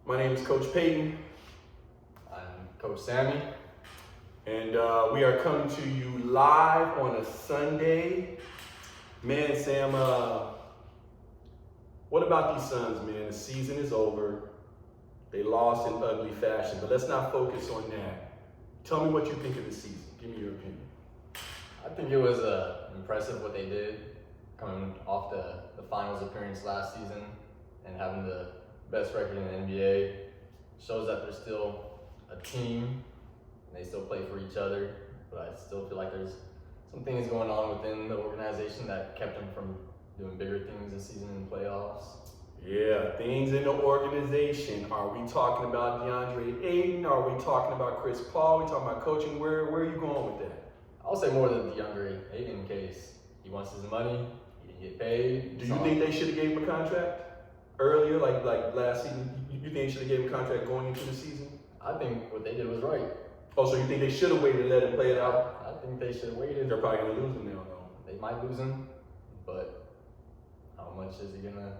My name is Coach Peyton. I'm Coach Sammy. And we are coming to you live on a Sunday. Man, Sam, what about these Suns, man? The season is over. They lost in ugly fashion, but let's not focus on that. Tell me what you think of the season. Give me your opinion. I think it was impressive what they did coming off the finals appearance last season and having the best record in the NBA. Shows that they're still a team and they still play for each other, but I still feel like there's some things going on within the organization that kept them from doing bigger things this season in the playoffs. Yeah, things in the organization. Are we talking about DeAndre Ayton? Are we talking about Chris Paul? Are we talking about coaching? Where are you going with that? I'll say more than the DeAndre Ayton case. He wants his money. He didn't get paid. Do you think they should have gave him a contract earlier, like last season? You think they should have gave him a contract going into the season? I think what they did was right. Oh, so you think they should have waited and let him play it out? I think they should have waited. They're probably going to lose him now, though. They might lose him, but how much is it going to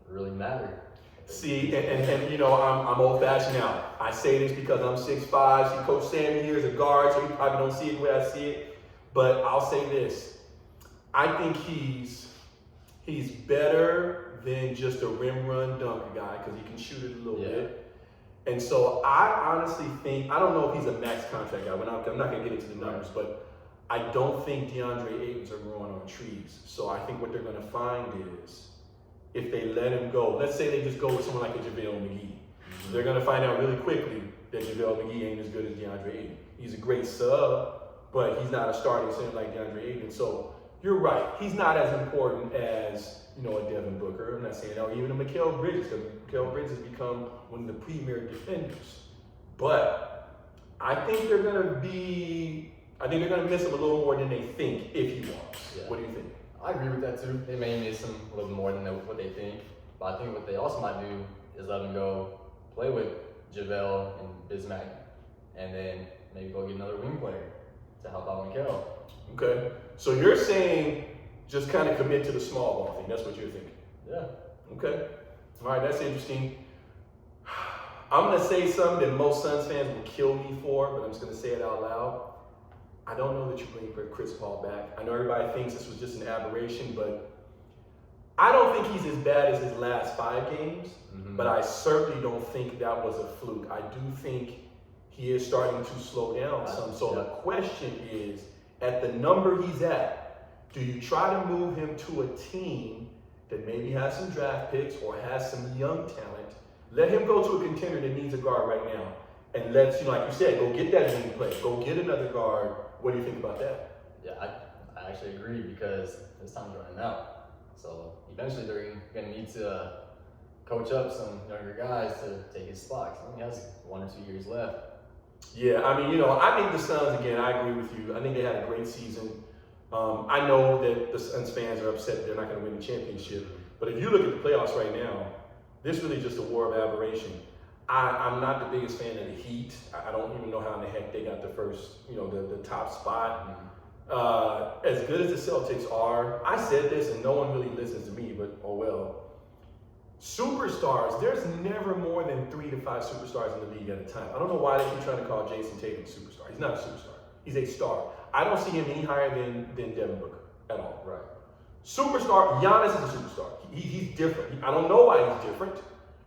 really matter? See, and you know, I'm old-fashioned now. I say this because I'm 6'5". See, Coach Sammy here is a guard, so you probably don't see it the way I see it. But I'll say this. I think he's better than just a rim run dunker guy because he can shoot it a little bit. And so I honestly think, I don't know if he's a max contract guy. I'm not going to get into the numbers, but I don't think DeAndre Ayton's are growing on trees. So I think what they're going to find is if they let him go, let's say they just go with someone like a JaVale McGee. They're going to find out really quickly that JaVale McGee ain't as good as DeAndre Ayton. He's a great sub, but he's not a starting center like DeAndre Ayton. So you're right. He's not as important as, you know, a Devin Booker. I'm not saying that, or even a Mikal Bridges, because Mikal Bridges has become one of the premier defenders. But I think they're going to miss him a little more than they think if he wants. Yeah. What do you think? I agree with that too. They may miss him a little more than what they think. But I think what they also might do is let him go play with JaVale and Bismack, and then maybe go get another wing player to help out Mikal. Okay. So you're saying just kind of commit to the small ball thing. That's what you're thinking. Yeah. Okay. All right, that's interesting. I'm going to say something that most Suns fans will kill me for, but I'm just going to say it out loud. I don't know that you bring Chris Paul back. I know everybody thinks this was just an aberration, but I don't think he's as bad as his last 5 games, but I certainly don't think that was a fluke. I do think he is starting to slow down some. So the question is, at the number he's at, do you try to move him to a team that maybe has some draft picks or has some young talent? Let him go to a contender that needs a guard right now. And let's, you know, like you said, go get that wing player. Go get another guard. What do you think about that? Yeah, I actually agree because his time's running out. So eventually they're going to need to coach up some younger guys to take his spot. He only has 1 or 2 years left. Yeah, I mean, you know, I think the Suns, again, I agree with you. I think they had a great season. I know that the Suns fans are upset that they're not going to win the championship. But if you look at the playoffs right now, this is really just a war of aberration. I'm not the biggest fan of the Heat. I don't even know how in the heck they got the first, you know, the top spot. As good as the Celtics are, I said this and no one really listens to me, but oh well. Superstars, there's never more than 3 to 5 superstars in the league at a time. I don't know why they keep trying to call Jason Tatum a superstar. He's not a superstar. He's a star. I don't see him any higher than Devin Booker at all. Right. Superstar, Giannis is a superstar. He's different. I don't know why he's different.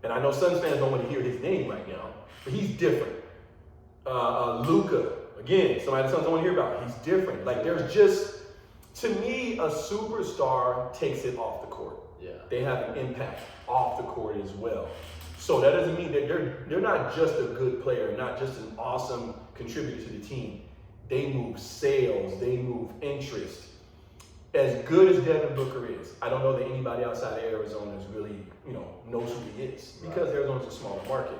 And I know Suns fans don't want to hear his name right now, but he's different. Luka, again, somebody the Suns don't want to hear about. He's different. Like there's just, to me, a superstar takes it off the court. Yeah. They have an impact off the court as well. So that doesn't mean that they're not just a good player, not just an awesome contributor to the team. They move sales, they move interest. As good as Devin Booker is, I don't know that anybody outside of Arizona is really, you know, knows who he is because Arizona's a smaller market.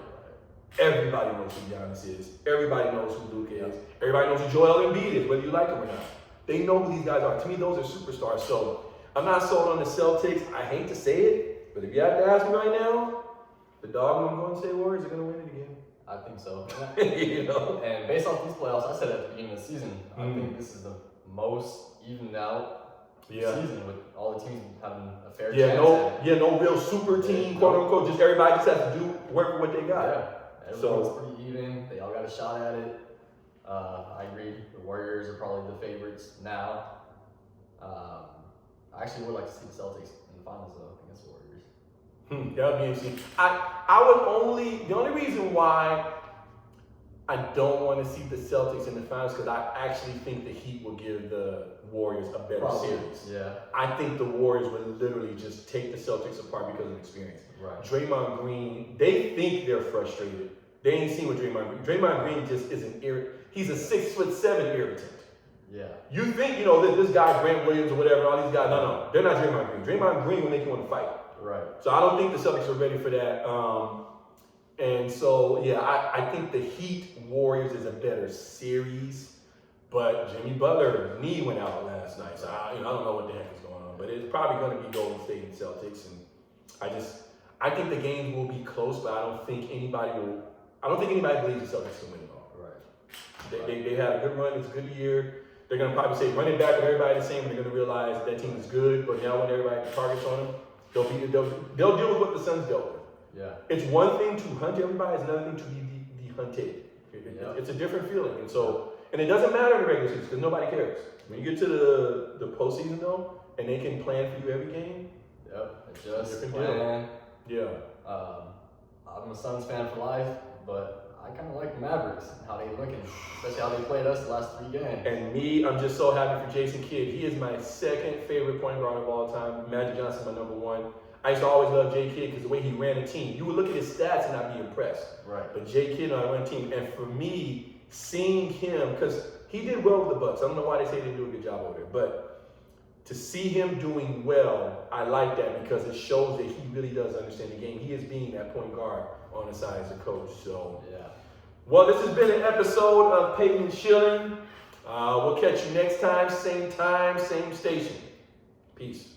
Everybody knows who Giannis is. Everybody knows who Luka is. Everybody knows who Joel Embiid is, whether you like him or not. They know who these guys are. To me, those are superstars. So I'm not sold on the Celtics. I hate to say it, but if you had to ask me right now, the doggone Golden State Warriors are going to win it again. I think so. You know? And based off these playoffs, I said at the beginning of the season, I think this is the most evened out season with all the teams having a fair Yeah, chance. no real super team, quote unquote. Just everybody just has to work with what they got. Yeah, everyone's pretty even. They all got a shot at it. I agree. The Warriors are probably the favorites now. I actually would like to see the Celtics in the finals though against the Warriors. That would be interesting. The only reason why I don't want to see the Celtics in the finals because I actually think the Heat will give the Warriors a better series. Yeah. I think the Warriors would literally just take the Celtics apart because of experience. Right. Draymond Green, they think they're frustrated. They ain't seen what Draymond Green. Draymond Green just is an irritant. He's a 6'7" irritant. Yeah. You think, that this guy, Grant Williams or whatever, all these guys, no, they're not Draymond Green. Draymond Green will make you want to fight. Right. So I don't think the Celtics are ready for that. And so, yeah, I think the Heat Warriors is a better series. But Jimmy Butler's knee went out last night. So I don't know what the heck is going on. But it's probably going to be Golden State and Celtics. And I think the games will be close, but I don't think anybody believes the Celtics can win it all. Right. They had a good run. It's a good year. They're going to probably say running back with everybody the same. They're going to realize that team is good. But now when everybody targets on them, they'll deal with what the Suns dealt with. Yeah. It's one thing to hunt everybody. It's another thing to be hunted. It's a different feeling. And it doesn't matter in the regular season because nobody cares. When you get to the postseason though, and they can plan for you every game. Yep. Just plan. Yeah. I'm a Suns fan for life, but I kind of like the Mavericks and how they looking, especially how they played us the last 3 games. And me, I'm just so happy for Jason Kidd. He is my second favorite point guard of all time. Magic Johnson, my number one. I used to always love Jay Kidd because the way he ran a team. You would look at his stats and not be impressed. Right. But Jay Kidd and I run a team. And for me, seeing him, because he did well with the Bucks. I don't know why they say they didn't do a good job over there. But to see him doing well, I like that because it shows that he really does understand the game. He is being that point guard on the side as a coach. So, yeah. Well, this has been an episode of Peyton and Schilling. We'll catch you next time, same station. Peace.